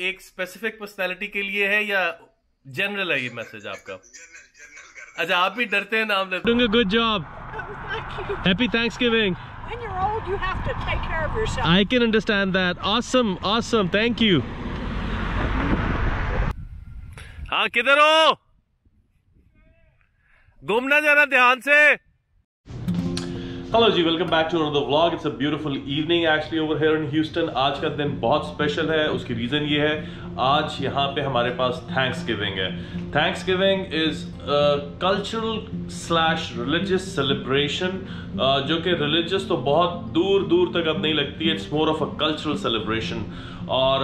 एक specific personality के लिए है या जनरल है ये मैसेज आपका? अच्छा, आप भी डरते हैं नाम लेते? Doing a good job. Happy Thanksgiving. When you're old, you have to take care of yourself. I can understand that. Awesome, awesome. Thank you. हाँ, किधर हो? घूमना जाना ध्यान से. हेलो जी, welcome back to another vlog. It's a beautiful evening actually over here in Houston. आज का दिन बहुत स्पेशल है. उसकी रीज़न ये है, आज यहाँ पे हमारे पास थैंक्सगिविंग है. Thanksgiving is cultural slash religious celebration, जो कि रिलीजियस तो बहुत दूर दूर तक अब नहीं लगती है. It's more of a cultural celebration. और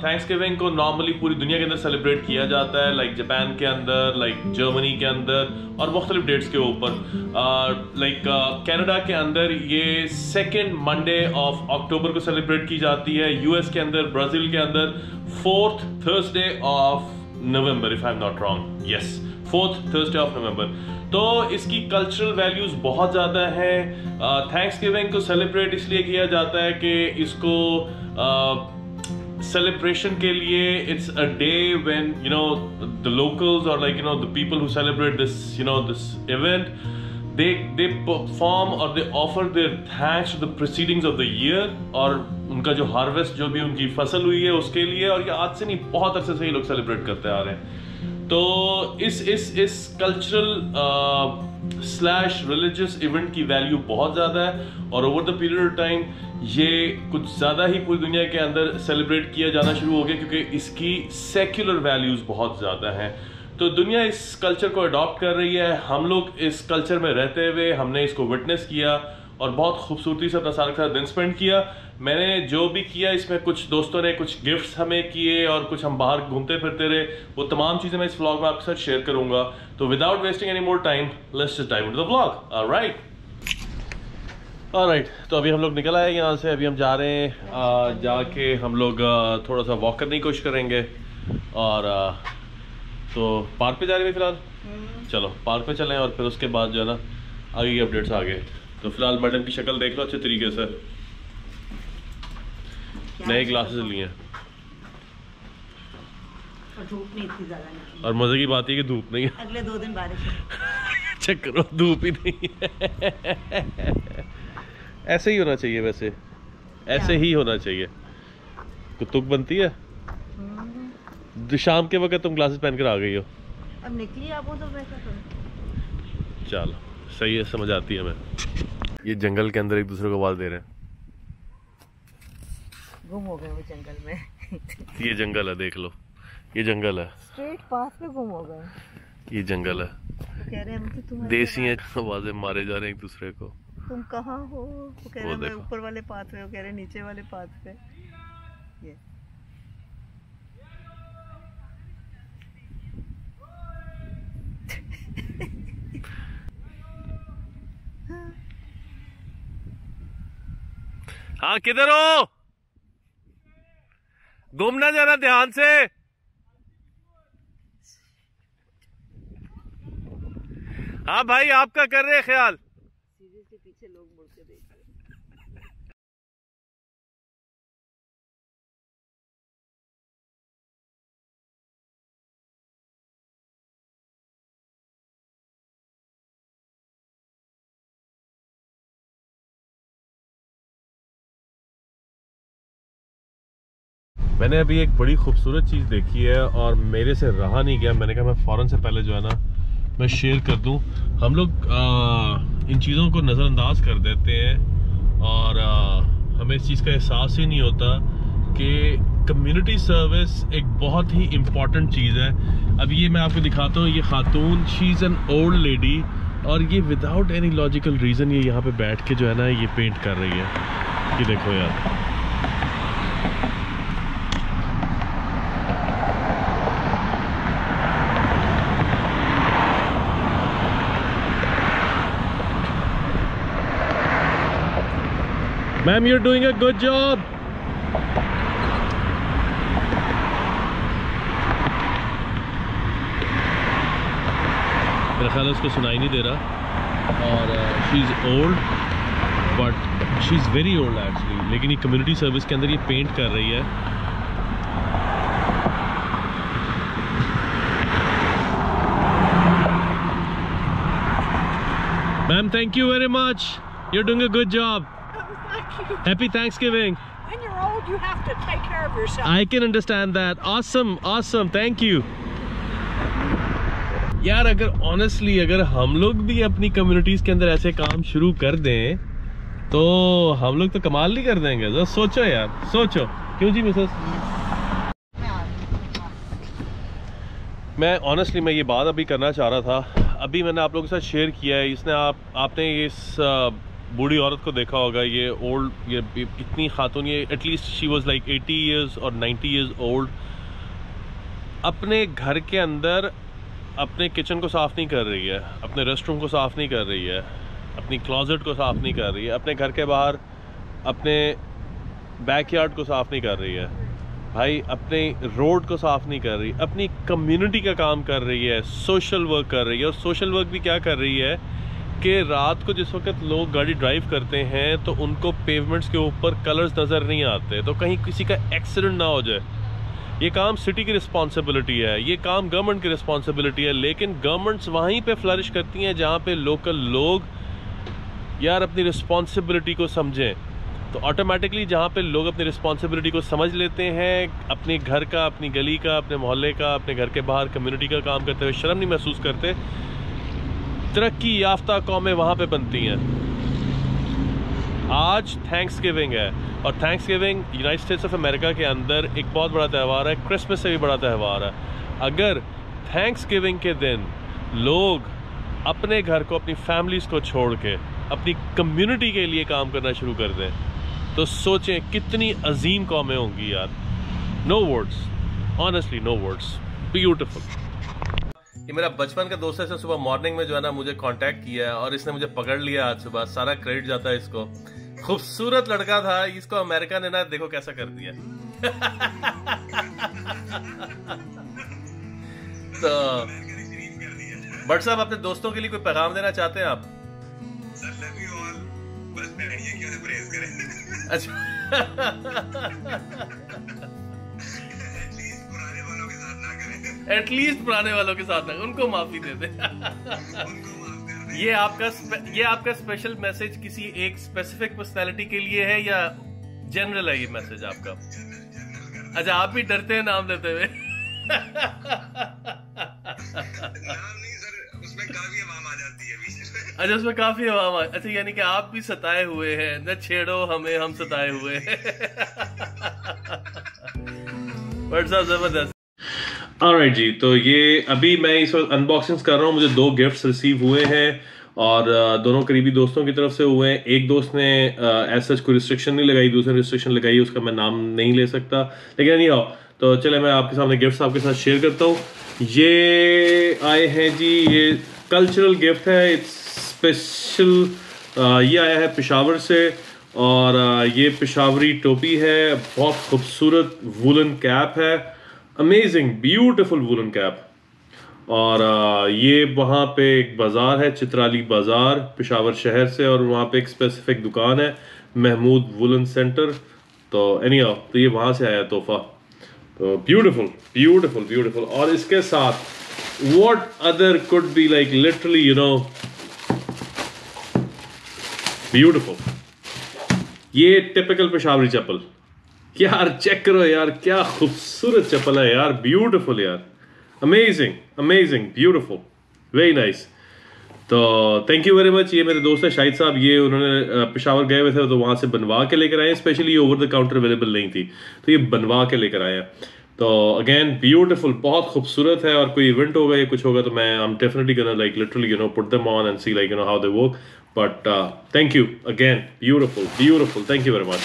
थैंक्सगिविंग को नॉर्मली पूरी दुनिया के अंदर सेलिब्रेट किया जाता है, लाइक जापान के अंदर, लाइक जर्मनी के अंदर और मुख्तलिफ डेट्स के ऊपर. लाइक कनाडा के अंदर ये सेकेंड मंडे ऑफ अक्टूबर को सेलिब्रेट की जाती है. यूएस के अंदर, ब्राजील के अंदर 4th Thursday of November, if I am not wrong. Yes, 4th Thursday of November. तो इसकी कल्चरल वैल्यूज बहुत ज़्यादा है. थैंक्सगिविंग को सेलिब्रेट इसलिए किया जाता है कि इसको celebration के लिए it's a day when you know the locals or like you know the people who celebrate this this event, they perform or they offer their thanks to the proceedings of the year और उनका जो harvest, जो भी उनकी फसल हुई है उसके लिए. और ये आज से नहीं, बहुत अरसे से ही लोग सेलिब्रेट करते आ रहे हैं. तो इस कल्चरल स्लैश रिलीजियस इवेंट की वैल्यू बहुत ज़्यादा है. और over the period of time ये कुछ ज़्यादा ही पूरी दुनिया के अंदर सेलिब्रेट किया जाना शुरू हो गया, क्योंकि इसकी सेक्युलर वैल्यूज़ बहुत ज़्यादा हैं. तो दुनिया इस कल्चर को अडॉप्ट कर रही है. हम लोग इस कल्चर में रहते हुए हमने इसको विटनेस किया और बहुत खूबसूरती से अपना सारा दिन स्पेंड किया. मैंने जो भी किया, इसमें कुछ दोस्तों ने कुछ गिफ्ट्स हमें किए और कुछ हम बाहर घूमते फिरते रहे. वो तमाम चीज़ें मैं इस व्लॉग में आपके साथ शेयर करूंगा. तो without wasting any more time, let's just dive into the vlog. Alright, तो अभी हम लोग निकल आए यहाँ से. अभी हम जा रहे हैं, जाके हम लोग थोड़ा सा वॉक करने की कोशिश करेंगे. और तो पार्क पे जा रहे हैं फिलहाल. चलो पार्क पे चलें और फिर उसके बाद जो है ना आगे की अपडेट्स आगे. तो फिलहाल मैडम की शक्ल देख लो अच्छे तरीके से. नए ग्लासेस लिए हैं और धूप नहीं थी ज़्यादा. और मजे की बात है कि धूप नहीं है. अगले 2 दिन बारिश है. चेक करो, धूप ही नहीं है. ऐसे ही होना चाहिए, वैसे ऐसे ही होना चाहिए. कुतुक बनती है. शाम के वक्त तुम ग्लासेस पहन कर आ गई हो. अब निकली आप, तो वैसा करो. चलो सही है, समझ आती है हमें. ये जंगल के अंदर एक दूसरे को आवाज दे रहे हैं. गुम हो गए वो जंगल में. ये जंगल है, देख लो, ये जंगल है. स्ट्रेट पाथ में गुम हो गए. ये जंगल है. तो कह रहे हैं कि तुम देसी हैं, आवाजें मारे जा रहे हैं एक दूसरे को. तुम कहाँ हो? वो कह रहे हैं मैं ऊपर वाले पाथ पे, वो कह रहे हैं नीचे वाले पाथ पे. ये हाँ, किधर हो? घूमना जाना ध्यान से. हाँ भाई, आपका कर रहे ख्याल. सीरियसली पीछे लोग मुड़ के देख रहे हैं. मैंने अभी एक बड़ी खूबसूरत चीज़ देखी है और मेरे से रहा नहीं गया. मैंने कहा मैं फ़ौरन से पहले जो है ना मैं शेयर कर दूं. हम लोग इन चीज़ों को नज़रअंदाज कर देते हैं और हमें इस चीज़ का एहसास ही नहीं होता कि कम्युनिटी सर्विस एक बहुत ही इम्पॉर्टेंट चीज़ है. अभी ये मैं आपको दिखाता हूँ. ये खातून, she is an old lady, और ये विदाउट एनी लॉजिकल रीज़न ये यहाँ पे बैठ के जो है ना ये पेंट कर रही है. ये देखो यार, Ma'am, you're doing a good job. मेरा ख्याल है उसको सुनाई नहीं दे रहा. और she is old, but she is very old actually. लेकिन ये कम्युनिटी सर्विस के अंदर ये पेंट कर रही है. Ma'am, thank you very much. You're doing a good job. Thank you. Happy Thanksgiving. When you're old, you have to take care of yourself. I can understand that. Awesome, awesome. Thank you. यार अगर honestly अगर हम लोग भी अपनी communities के अंदर ऐसे काम शुरू कर दें तो हम लोग तो कमाल नहीं कर देंगे। जरा सोचो यार, सोचो। क्यों जी मिसेस? मैं ऑनेस्टली मैं ये बात अभी करना चाह रहा था, अभी मैंने आप लोगों के साथ शेयर किया है। इसने आपने इस बूढ़ी औरत को देखा होगा, ये ओल्ड, ये इतनी खातून, ये at least she was like 80 years और 90 इयर्स ओल्ड, अपने घर के अंदर अपने किचन को साफ़ नहीं कर रही है, अपने रेस्टरूम को साफ़ नहीं कर रही है, अपनी क्लोजेट को साफ़ नहीं कर रही है, अपने घर के बाहर अपने बैकयार्ड को साफ़ नहीं कर रही है भाई, अपने रोड को साफ़ नहीं कर रही, अपनी कम्युनिटी का काम कर रही है, सोशल वर्क कर रही है। और सोशल वर्क भी क्या कर रही है कि रात को जिस वक्त लोग गाड़ी ड्राइव करते हैं तो उनको पेवमेंट्स के ऊपर कलर्स नज़र नहीं आते, तो कहीं किसी का एक्सीडेंट ना हो जाए। ये काम सिटी की रिस्पॉन्सिबिलिटी है, ये काम गवर्नमेंट की रिस्पॉन्सिबिलिटी है, लेकिन गवर्नमेंट्स वहीं पे फ्लरिश करती हैं जहाँ पे लोकल लोग यार अपनी रिस्पॉन्सिबिलिटी को समझें। तो ऑटोमेटिकली जहाँ पे लोग अपनी रिस्पॉन्सिबिलिटी को समझ लेते हैं, अपने घर का, अपनी गली का, अपने मोहल्ले का, अपने घर के बाहर कम्युनिटी का काम करते हुए शर्म नहीं महसूस करते, तरक्की याफ्ता कौमें वहाँ पे बनती हैं। आज थैंक्सगिविंग है और Thanksgiving United states of America के अंदर एक बहुत बड़ा त्यौहार है, क्रिसमस से भी बड़ा त्यौहार है। अगर थैंक्सगिविंग के दिन लोग अपने घर को, अपनी फैमिलीज़ को छोड़ के अपनी कम्युनिटी के लिए काम करना शुरू कर दें तो सोचें कितनी अजीम कौमें होंगी यार। No words, honestly no words, beautiful. ये मेरा बचपन का दोस्त है, इसने सुबह मॉर्निंग में जो है ना मुझे कांटेक्ट किया है और इसने मुझे पकड़ लिया आज सुबह, सारा क्रेडिट जाता है इसको। खूबसूरत लड़का था, इसको अमेरिका ने ना देखो कैसा कर दिया। तो बट साहब अपने दोस्तों के लिए कोई पैगाम देना चाहते हैं आप? अच्छा एटलीस्ट पुराने वालों के साथ ना, उनको माफी दे दे। ये आपका स्पेशल मैसेज किसी एक स्पेसिफिक पर्सनालिटी के लिए है या जनरल है ये मैसेज आपका? अच्छा आप भी डरते हैं नाम लेते हुए? अच्छा उसमें काफी आवाम आ, अच्छा यानी कि आप भी सताए हुए हैं, न छेड़ो हमें हम सताए हुए हैं। जबरदस्त। ऑलराइट जी, तो ये अभी मैं इस वक्त अनबॉक्सिंग कर रहा हूँ। मुझे 2 गिफ्ट्स रिसीव हुए हैं और दोनों करीबी दोस्तों की तरफ से हुए हैं। एक दोस्त ने एज सच कोई रिस्ट्रिक्शन नहीं लगाई, दूसरे रिस्ट्रिक्शन लगाई, उसका मैं नाम नहीं ले सकता, लेकिन नहीं आओ तो चले मैं आपके सामने गिफ्ट्स आपके साथ शेयर करता हूँ। ये आए हैं जी, ये कल्चरल गिफ्ट है, इट्स स्पेशल। ये आया है पेशावर से और ये पेशावरी टोपी है, बहुत खूबसूरत वूलन कैप है, अमेजिंग ब्यूटीफुल वूलन कैप। और ये वहाँ पे एक बाज़ार है, चित्राली बाज़ार पेशावर शहर से, और वहाँ पे एक स्पेसिफिक दुकान है महमूद वूलन सेंटर। तो एनीहाउ तो ये वहाँ से आया तोहफा। तो ब्यूटीफुल ब्यूटीफुल ब्यूटीफुल। और इसके साथ what other could be like literally you no beautiful, ये टिपिकल पेशावरी चप्पल। यार चेक करो यार, क्या खूबसूरत चप्पल है यार, ब्यूटीफुल यार, amazing amazing beautiful, very nice. तो थैंक यू वेरी मच। ये मेरे दोस्त है शाहिद साहब, ये उन्होंने पेशावर गए हुए थे तो वहाँ से बनवा के लेकर आए, specially over the counter available नहीं थी तो ये बनवा के लेकर आए। तो अगेन ब्यूटीफुल, बहुत खूबसूरत है। और कोई इवेंट होगा या कुछ होगा तो मैं I am definitely gonna like literally you know put them on and see like you know how they work. But thank you again, beautiful beautiful, thank you very much.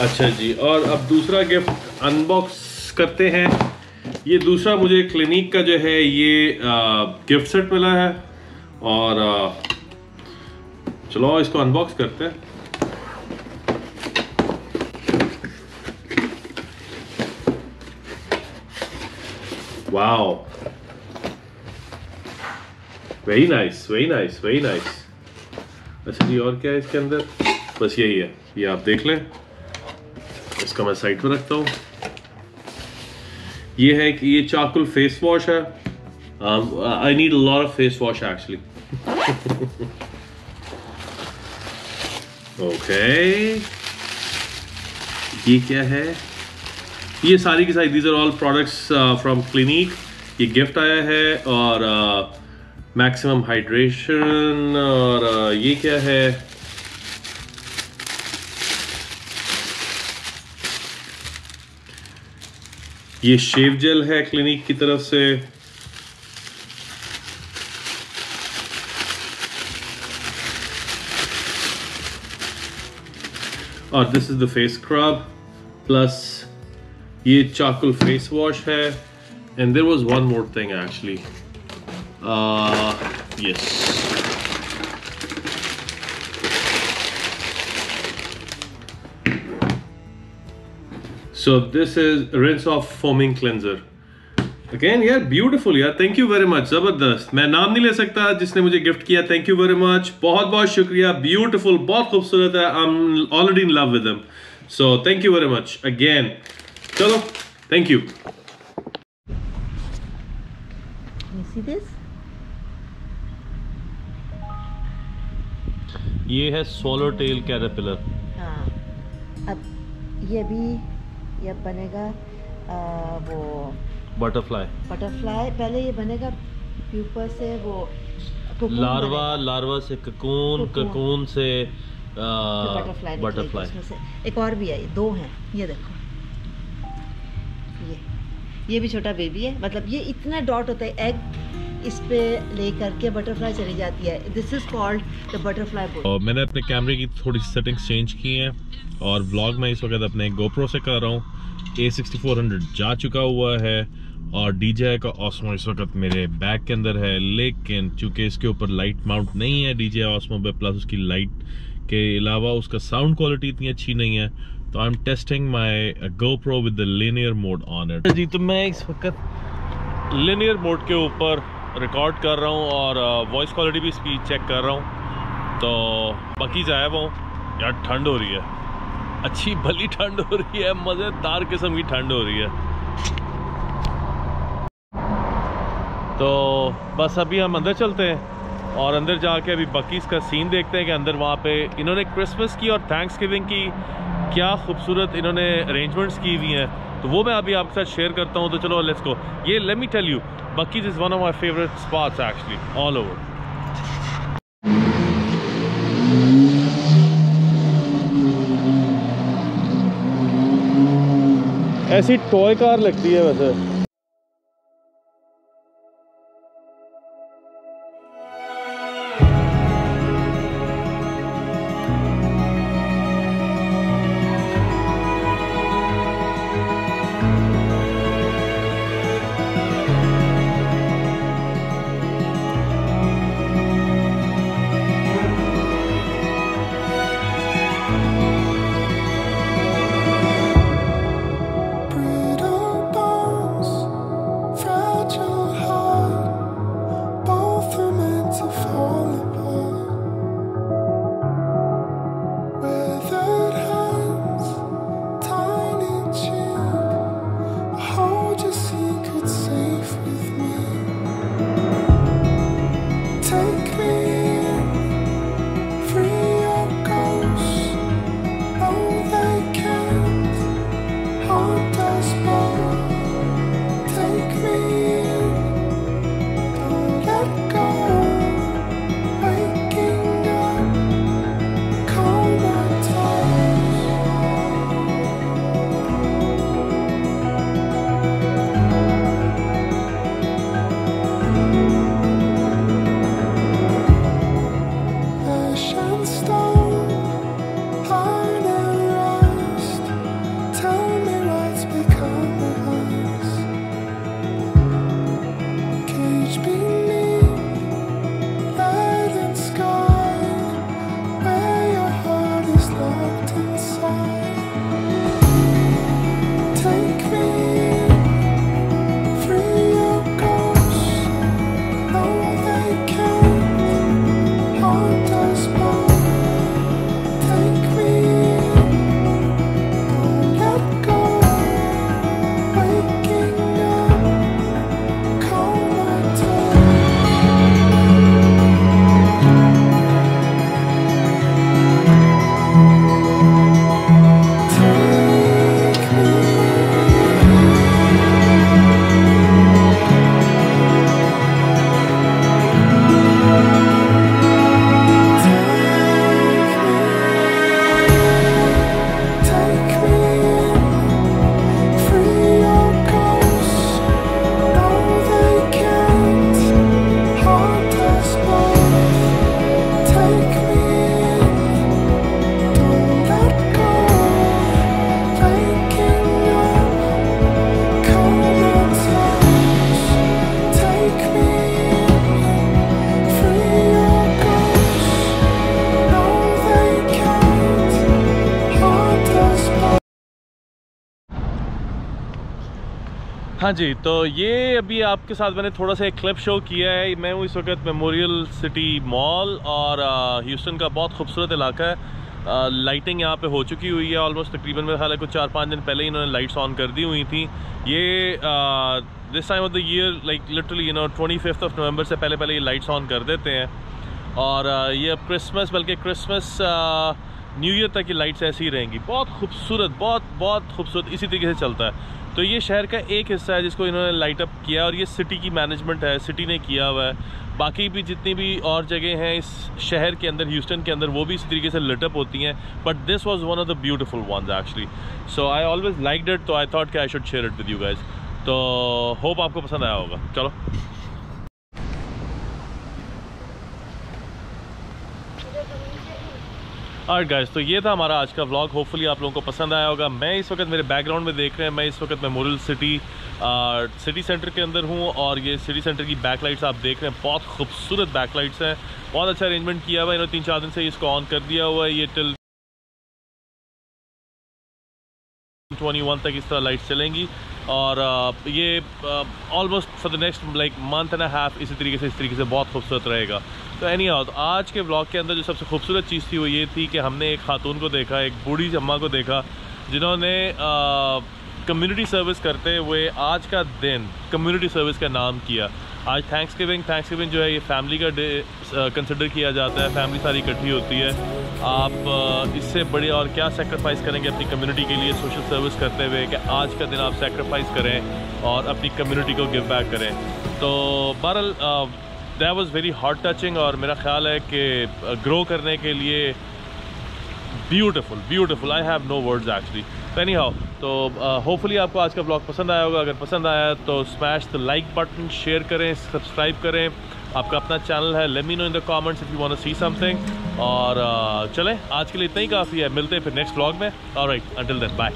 अच्छा जी, और अब दूसरा गिफ्ट अनबॉक्स करते हैं। ये दूसरा मुझे क्लिनिक का जो है ये गिफ्ट सेट मिला है और चलो इसको अनबॉक्स करते हैं। Wow, very nice very nice very nice. अच्छा जी, और क्या है इसके अंदर? बस यही है, ये आप देख लें। इसका मैं साइड पर रखता हूँ। ये है कि ये चाकुल फेस वॉश है। I need a lot of face wash actually. Okay, ये क्या है? ये सारी की सारी these are all products from Clinique. ये गिफ्ट आया है और मैक्सिमम हाइड्रेशन। और ये क्या है? ये शेव जेल है क्लिनिक की तरफ से। और this is the face scrub plus ये चारकोल फेस वॉश है। And there was one more thing actually, yes, so this is rinse off foaming cleanser again यार, ब्यूटीफुल यार, थैंक यू वेरी मच, जबरदस्त। मैं नाम नहीं ले सकता जिसने मुझे गिफ्ट किया, थैंक यू वेरी मच, बहुत बहुत शुक्रिया, ब्यूटीफुल, बहुत खूबसूरत है, I am already in love with them, so thank you very much again. चलो, thank you. You see this? ये है swallow tail caterpillar। हाँ, अब ये भी ये बनेगा वो बटरफ्लाई। बटरफ्लाई। पहले ये बनेगा प्यूपा से वो लार्वा, लार्वा से ककून, ककून से बटरफ्लाई। बटरफ्लाई। इसमें से एक और भी है, ये दो हैं, ये देखो, ये भी छोटा बेबी है, मतलब ये इतना डॉट होता है, एग इस पे ले करके बटरफ्लाई चली जाती है। This is called the butterfly bull. मैंने अपने कैमरे की थोड़ी सेटिंग्स चेंज की हैं और व्लॉग मैं इस वक्त अपने GoPro से कर रहा हूँ। A6400 जा चुका हुआ है और DJI का Osmo इस वक्त मेरे बैग के अंदर है, लेकिन चूंकि इसके ऊपर लाइट माउंट नहीं है DJI Osmo पे, प्लस उसकी लाइट के अलावा उसका साउंड क्वालिटी इतनी अच्छी नहीं है, तो I am testing my GoPro with the linear mode on it. जी, तो मैं इस वक्त लिनियर मोड के ऊपर रिकॉर्ड कर रहा हूँ और वॉइस क्वालिटी भी इसकी चेक कर रहा हूँ। तो बाकी जाया वो यार, ठंड हो रही है, अच्छी भली ठंड हो रही है, मज़ेदार किस्म की ठंड हो रही है। तो बस अभी हम अंदर चलते हैं और अंदर जाके अभी बकीज़ का सीन देखते हैं कि अंदर वहाँ पे इन्होंने क्रिसमस की और थैंक्सगिविंग की क्या खूबसूरत इन्होंने अरेंजमेंट्स की हुई हैं, तो वो मैं अभी आपके साथ शेयर करता हूँ। तो चलो लेट्स गो। ये let me tell you, Buc-ee's is one of my favourite spots actually all over. ऐसी टॉय कार लगती है वैसे। Brittle bones हाँ जी, तो ये अभी आपके साथ मैंने थोड़ा सा एक क्लिप शो किया है। मैं हूँ इस वक्त मेमोरियल सिटी मॉल और ह्यूस्टन का बहुत खूबसूरत इलाका है। लाइटिंग यहाँ पे हो चुकी हुई है ऑलमोस्ट, तकरीबन मेरे ख्याल है कुछ 4-5 दिन पहले ही इन्होंने लाइट्स ऑन कर दी हुई थी। ये this time of the year like literally 25 नवंबर से पहले ये लाइट्स ऑन कर देते हैं। और ये अब क्रिसमस, बल्कि क्रिसमस न्यू ईयर तक ये लाइट्स ऐसी ही रहेंगी। बहुत खूबसूरत, बहुत खूबसूरत, इसी तरीके से चलता है। तो ये शहर का एक हिस्सा है जिसको इन्होंने लाइट अप किया और ये सिटी की मैनेजमेंट है, सिटी ने किया हुआ है। बाकी भी जितनी भी और जगह हैं इस शहर के अंदर, ह्यूस्टन के अंदर, वो भी इसी तरीके से लिट अप होती हैं। But this was one of the beautiful ones actually, so I always liked it, तो आई थॉट कि I should share it with you guys. तो होप आपको पसंद आया होगा। चलो ऑलराइट गाइस, तो ये था हमारा आज का व्लॉग। होपफुली आप लोगों को पसंद आया होगा। मैं इस वक्त, मेरे बैकग्राउंड में देख रहे हैं, मैं इस वक्त मेमोरियल सिटी सेंटर के अंदर हूँ और ये सिटी सेंटर की बैकलाइट्स आप देख रहे हैं, बहुत खूबसूरत बैकलाइट्स हैं। बहुत अच्छा अरेंजमेंट किया हुआ है इन्होंने, 3-4 दिन से इसको ऑन कर दिया हुआ है। ये टिल 21 तक इस तरह लाइट्स चलेंगी और ये almost for the next like month and half इस तरीके से बहुत खूबसूरत रहेगा। तो एनी हाउ, तो आज के व्लॉग के अंदर जो सबसे खूबसूरत चीज़ थी वो ये थी कि हमने एक खातून को देखा, एक बूढ़ी अम्मा को देखा, जिन्होंने कम्युनिटी सर्विस करते हुए आज का दिन कम्युनिटी सर्विस का नाम किया। आज थैंक्सगिविंग जो है ये फैमिली का डे कंसिडर किया जाता है, फैमिली सारी इकट्ठी होती है। आप इससे बड़े और क्या सेक्रीफाइस करेंगे अपनी कम्युनिटी के लिए सोशल सर्विस करते हुए कि आज का दिन आप सेक्रीफाइस करें और अपनी कम्युनिटी को गिव बैक करें। तो बहरहाल that was very heart touching और मेरा ख्याल है कि ग्रो करने के लिए beautiful, I have no words actually. तो एनी हाउ, तो होपफुली आपको आज का ब्लॉग पसंद आया होगा। अगर पसंद आया तो smash the like button, share करें, सब्सक्राइब करें। आपका अपना चैनल है, let me know in the comments if you want to see something. और चलें, आज के लिए इतना ही काफ़ी है। मिलते हैं फिर नेक्स्ट व्लॉग में। Alright, until then, bye.